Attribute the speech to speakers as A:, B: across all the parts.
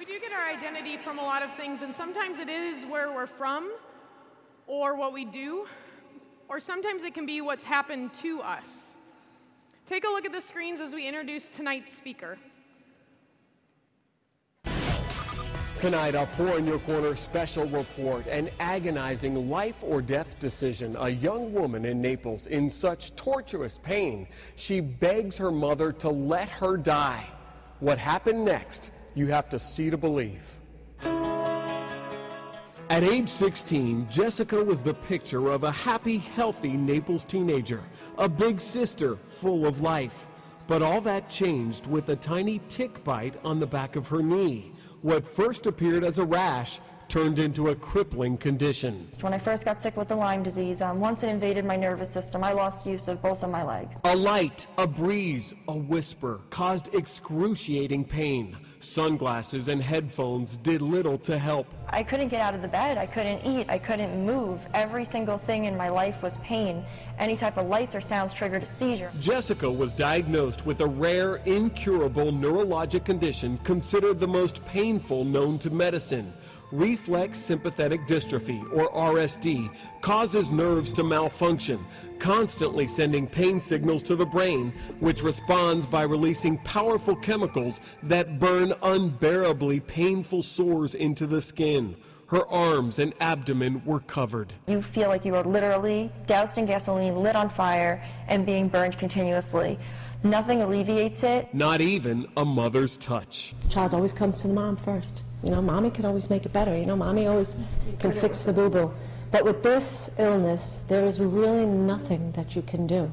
A: We do get our identity from a lot of things, and sometimes it is where we're from, or what we do, or sometimes it can be what's happened to us. Take a look at the screens as we introduce tonight's speaker.
B: Tonight, a Pour in Your Corner special report, an agonizing life or death decision. A young woman in Naples in such torturous pain, she begs her mother to let her die. What happened next? You have to see to believe. At age 16, Jessica was the picture of a happy, healthy Naples teenager, a big sister full of life. But all that changed with a tiny tick bite on the back of her knee. What first appeared as a rash turned into a crippling condition.
C: When I first got sick with the Lyme disease, once it invaded my nervous system, I lost use of both of my legs.
B: A light, a breeze, a whisper caused excruciating pain. Sunglasses and headphones did little to help.
C: I couldn't get out of the bed, I couldn't eat, I couldn't move. Every single thing in my life was pain. Any type of lights or sounds triggered a seizure.
B: Jessica was diagnosed with a rare, incurable neurologic condition considered the most painful known to medicine. Reflex sympathetic dystrophy, or RSD, causes nerves to malfunction, constantly sending pain signals to the brain, which responds by releasing powerful chemicals that burn unbearably painful sores into the skin. Her arms and abdomen were covered.
C: You feel like you are literally doused in gasoline, lit on fire, and being burned continuously. Nothing alleviates it.
B: Not even a mother's touch.
D: The child always comes to the mom first. You know, mommy can always make it better. You know, mommy always can fix the boo-boo. But with this illness, there is really nothing that you can do.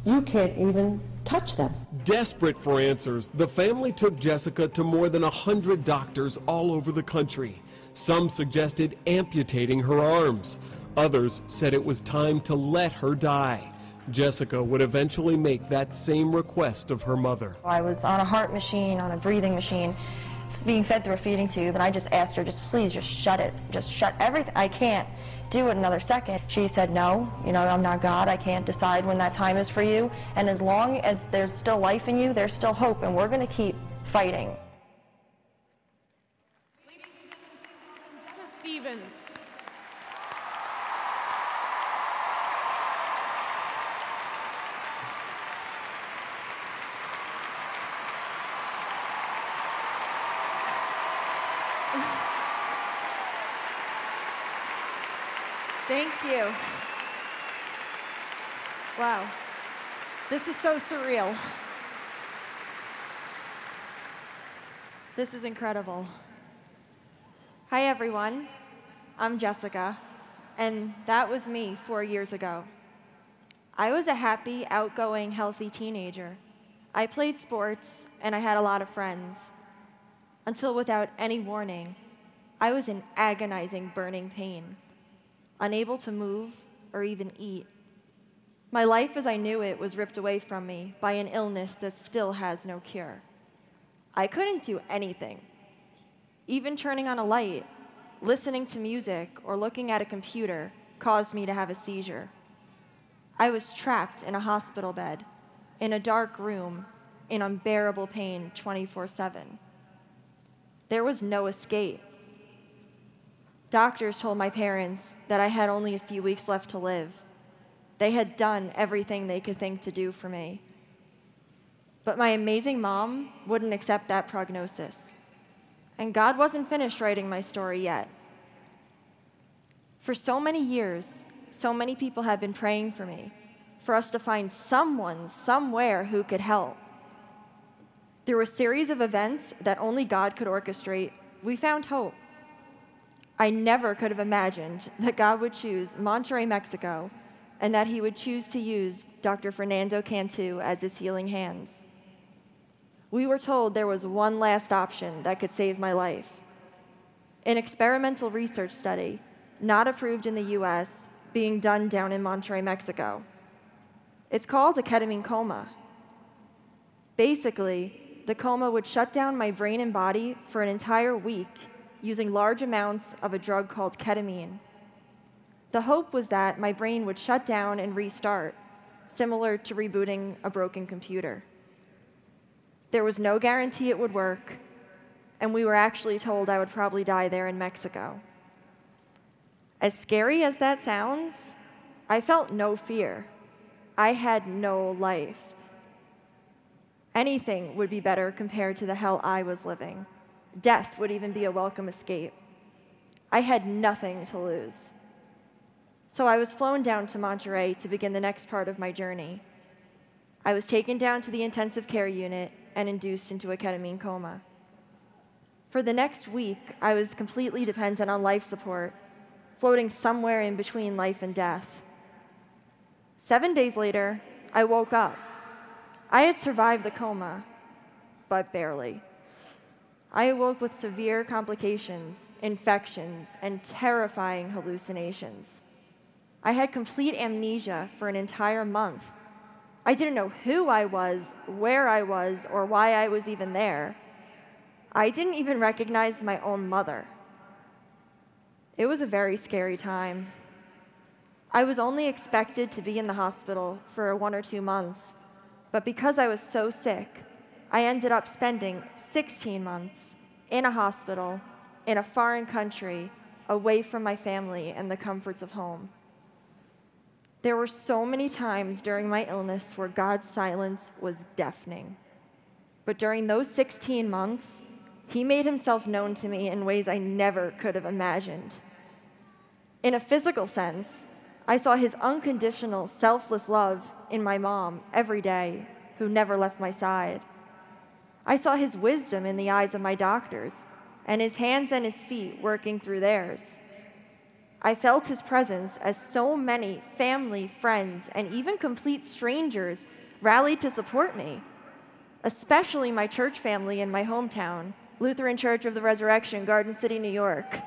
D: You can't even touch them.
B: Desperate for answers, the family took Jessica to more than 100 doctors all over the country. Some suggested amputating her arms. Others said it was time to let her die. Jessica would eventually make that same request of her mother.
C: I was on a heart machine, on a breathing machine, being fed through a feeding tube, and I just asked her, please, just shut it. Just shut everything. I can't do it another second. She said, no, you know, I'm not God. I can't decide when that time is for you. And as long as there's still life in you, there's still hope, and we're going to keep fighting.
A: Stevens.
E: Thank you. Wow. This is so surreal. This is incredible. Hi, everyone. I'm Jessica, and that was me 4 years ago. I was a happy, outgoing, healthy teenager. I played sports, and I had a lot of friends. Until without any warning, I was in agonizing, burning pain, unable to move or even eat. My life as I knew it was ripped away from me by an illness that still has no cure. I couldn't do anything. Even turning on a light, listening to music, or looking at a computer caused me to have a seizure. I was trapped in a hospital bed, in a dark room, in unbearable pain 24/7. There was no escape. Doctors told my parents that I had only a few weeks left to live. They had done everything they could think to do for me. But my amazing mom wouldn't accept that prognosis. And God wasn't finished writing my story yet. For so many years, so many people have been praying for me, for us to find someone, somewhere who could help. Through a series of events that only God could orchestrate, we found hope. I never could have imagined that God would choose Monterrey, Mexico, and that he would choose to use Dr. Fernando Cantu as his healing hands. We were told there was one last option that could save my life. An experimental research study, not approved in the US, being done down in Monterrey, Mexico. It's called a ketamine coma. Basically, the coma would shut down my brain and body for an entire week using large amounts of a drug called ketamine. The hope was that my brain would shut down and restart, similar to rebooting a broken computer. There was no guarantee it would work, and we were actually told I would probably die there in Mexico. As scary as that sounds, I felt no fear. I had no life. Anything would be better compared to the hell I was living. Death would even be a welcome escape. I had nothing to lose. So I was flown down to Monterey to begin the next part of my journey. I was taken down to the intensive care unit and induced into a ketamine coma. For the next week, I was completely dependent on life support, floating somewhere in between life and death. 7 days later, I woke up. I had survived the coma, but barely. I awoke with severe complications, infections, and terrifying hallucinations. I had complete amnesia for an entire month. I didn't know who I was, where I was, or why I was even there. I didn't even recognize my own mother. It was a very scary time. I was only expected to be in the hospital for 1 or 2 months, but because I was so sick, I ended up spending 16 months in a hospital, in a foreign country, away from my family and the comforts of home. There were so many times during my illness where God's silence was deafening. But during those 16 months, He made Himself known to me in ways I never could have imagined. In a physical sense, I saw His unconditional, selfless love in my mom every day, who never left my side. I saw His wisdom in the eyes of my doctors, and His hands and His feet working through theirs. I felt His presence as so many family, friends, and even complete strangers rallied to support me, especially my church family in my hometown, Lutheran Church of the Resurrection, Garden City, New York.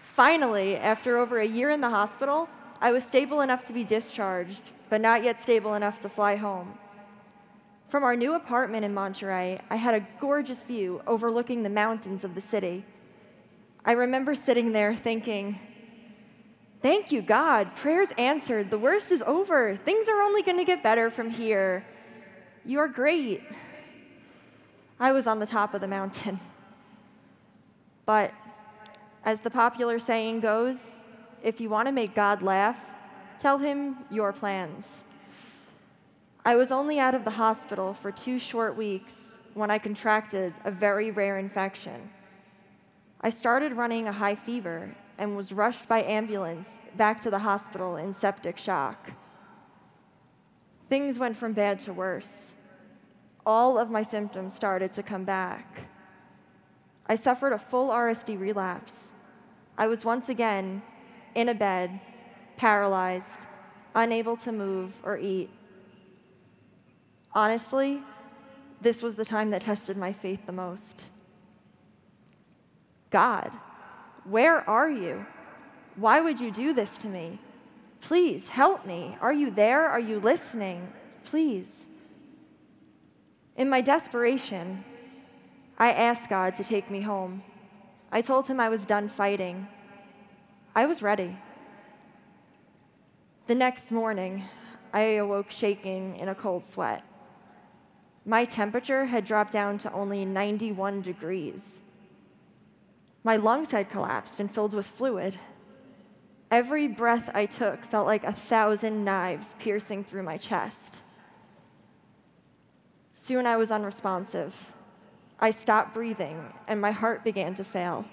E: Finally, after over a year in the hospital, I was stable enough to be discharged, but not yet stable enough to fly home. From our new apartment in Monterey, I had a gorgeous view overlooking the mountains of the city. I remember sitting there thinking, thank you, God, prayers answered, the worst is over, things are only going to get better from here. You're great. I was on the top of the mountain. But as the popular saying goes, if you want to make God laugh, tell Him your plans. I was only out of the hospital for 2 short weeks when I contracted a very rare infection. I started running a high fever and was rushed by ambulance back to the hospital in septic shock. Things went from bad to worse. All of my symptoms started to come back. I suffered a full RSD relapse. I was once again in a bed, paralyzed, unable to move or eat. Honestly, this was the time that tested my faith the most. God, where are you? Why would you do this to me? Please help me. Are you there? Are you listening? Please. In my desperation, I asked God to take me home. I told Him I was done fighting. I was ready. The next morning, I awoke shaking in a cold sweat. My temperature had dropped down to only 91 degrees. My lungs had collapsed and filled with fluid. Every breath I took felt like 1,000 knives piercing through my chest. Soon I was unresponsive. I stopped breathing, and my heart began to fail.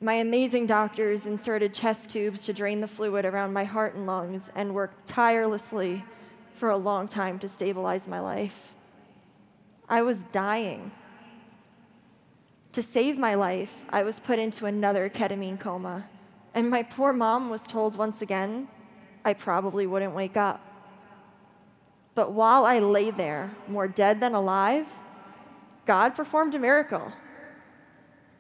E: My amazing doctors inserted chest tubes to drain the fluid around my heart and lungs and worked tirelessly for a long time to stabilize my life. I was dying. To save my life, I was put into another ketamine coma, and my poor mom was told once again I probably wouldn't wake up. But while I lay there, more dead than alive, God performed a miracle.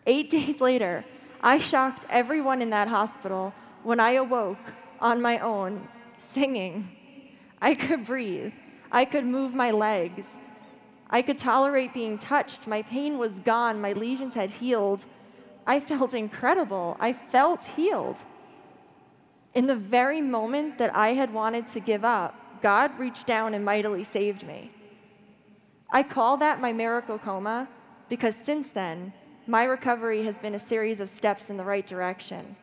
E: 8 days later, I shocked everyone in that hospital when I awoke on my own, singing. I could breathe. I could move my legs. I could tolerate being touched. My pain was gone. My lesions had healed. I felt incredible. I felt healed. In the very moment that I had wanted to give up, God reached down and mightily saved me. I call that my miracle coma because since then, my recovery has been a series of steps in the right direction.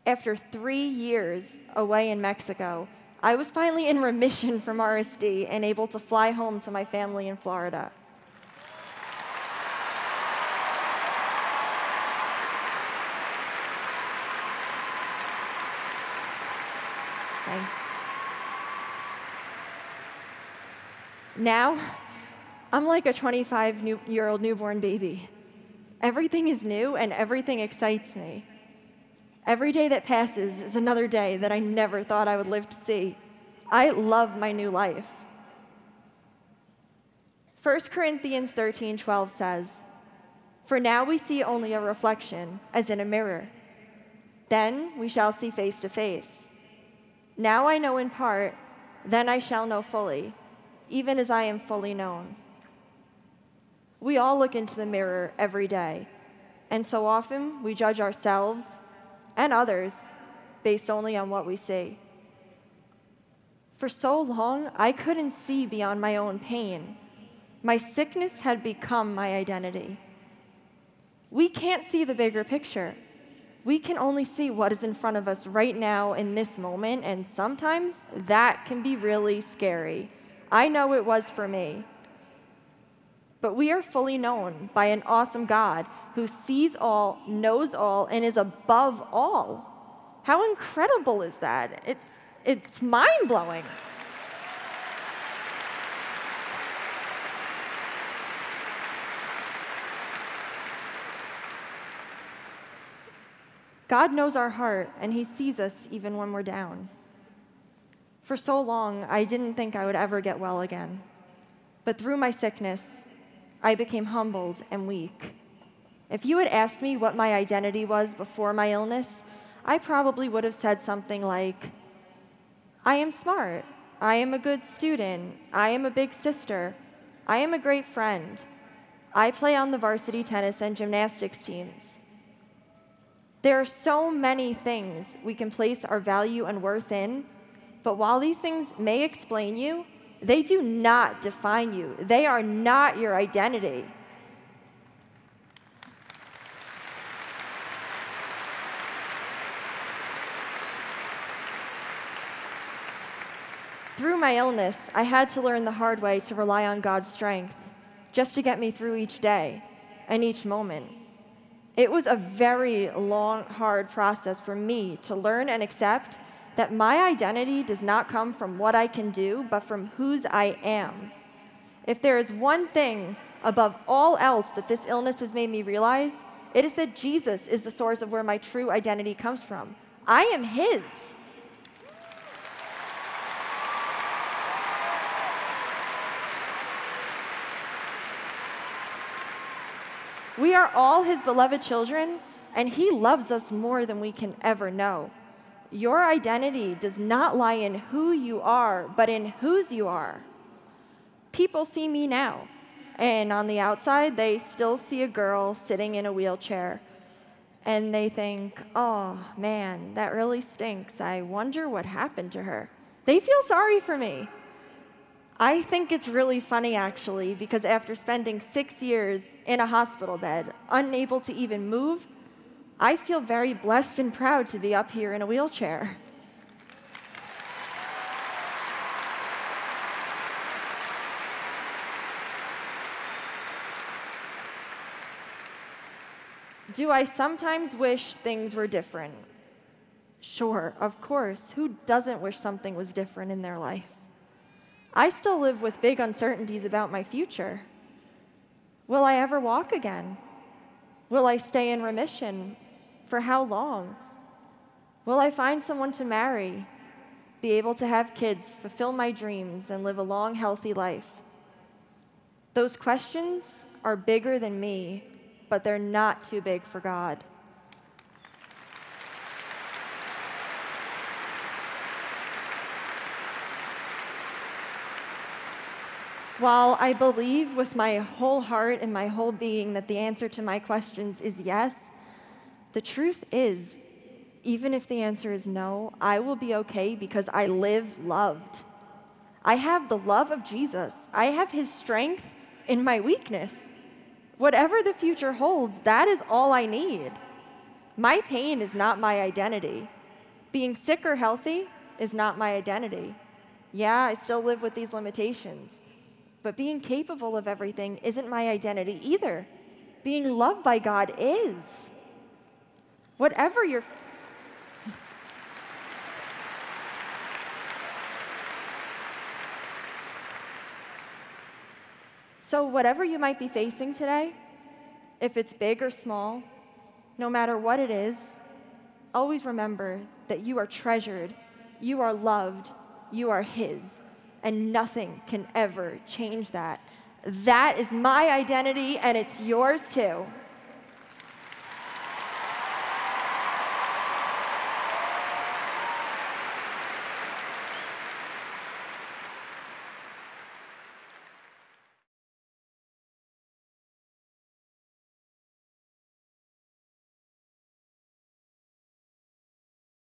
E: After 3 years away in Mexico, I was finally in remission from RSD and able to fly home to my family in Florida. Thanks. Now, I'm like a 25-year-old newborn baby. Everything is new and everything excites me. Every day that passes is another day that I never thought I would live to see. I love my new life. 1 Corinthians 13:12 says, "For now we see only a reflection, as in a mirror. Then we shall see face to face. Now I know in part, then I shall know fully, even as I am fully known." We all look into the mirror every day, and so often we judge ourselves and others based only on what we see. For so long, I couldn't see beyond my own pain. My sickness had become my identity. We can't see the bigger picture. We can only see what is in front of us right now in this moment, and sometimes that can be really scary. I know it was for me. But we are fully known by an awesome God who sees all, knows all, and is above all. How incredible is that? It's mind-blowing. God knows our heart, and he sees us even when we're down. For so long, I didn't think I would ever get well again. But through my sickness, I became humbled and weak. If you had asked me what my identity was before my illness, I probably would have said something like, I am smart, I am a good student, I am a big sister, I am a great friend, I play on the varsity tennis and gymnastics teams. There are so many things we can place our value and worth in, but while these things may explain you, they do not define you. They are not your identity. Through my illness, I had to learn the hard way to rely on God's strength, just to get me through each day and each moment. It was a very long, hard process for me to learn and accept that my identity does not come from what I can do, but from whose I am. If there is one thing above all else that this illness has made me realize, it is that Jesus is the source of where my true identity comes from. I am his. We are all his beloved children, and he loves us more than we can ever know. Your identity does not lie in who you are, but in whose you are. People see me now, and on the outside, they still see a girl sitting in a wheelchair, and they think, oh, man, that really stinks. I wonder what happened to her. They feel sorry for me. I think it's really funny, actually, because after spending 6 years in a hospital bed, unable to even move, I feel very blessed and proud to be up here in a wheelchair. Do I sometimes wish things were different? Sure, of course. Who doesn't wish something was different in their life? I still live with big uncertainties about my future. Will I ever walk again? Will I stay in remission? For how long? Will I find someone to marry, be able to have kids, fulfill my dreams, and live a long, healthy life? Those questions are bigger than me, but they're not too big for God. While I believe with my whole heart and my whole being that the answer to my questions is yes, the truth is, even if the answer is no, I will be okay because I live loved. I have the love of Jesus. I have his strength in my weakness. Whatever the future holds, that is all I need. My pain is not my identity. Being sick or healthy is not my identity. Yeah, I still live with these limitations. But being capable of everything isn't my identity either. Being loved by God is. Whatever your... So whatever you might be facing today, if it's big or small, no matter what it is, always remember that you are treasured, you are loved, you are his, and nothing can ever change that. That is my identity, and it's yours too.